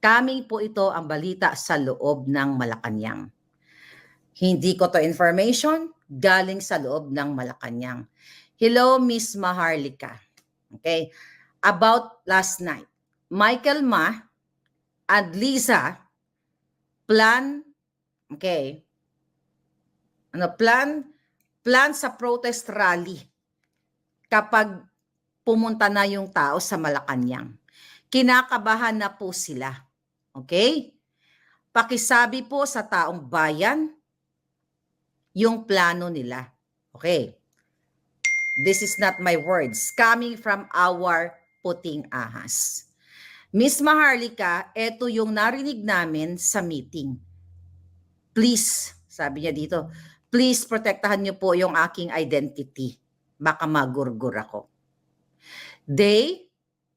Coming po ito ang balita sa loob ng Malacanang. Hindi ko to information, galing sa loob ng Malacanang. Hello, Miss Maharlika. Okay. About last night, Michael Ma and Lisa plan sa protest rally kapag pumunta na yung tao sa Malacanang. Kinakabahan na po sila. Okay? Pakisabi po sa taong bayan yung plano nila. Okay? This is not my words. Coming from our puting ahas. Miss Maharlika, ito yung narinig namin sa meeting. Please, sabi niya dito, please protektahan niyo po yung aking identity. Baka magurgur ako. They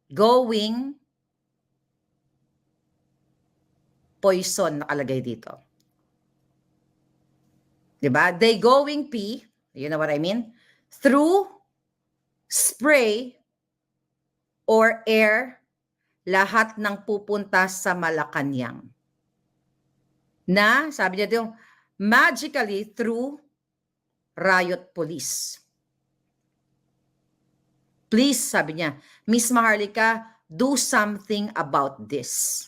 going poison nakalagay dito. Diba? They going pee, you know what I mean? Through spray or air, lahat ng pupunta sa Malacanang. Na, sabi niya dito, magically through riot police. Please, sabi niya, Miss Maharlika, do something about this.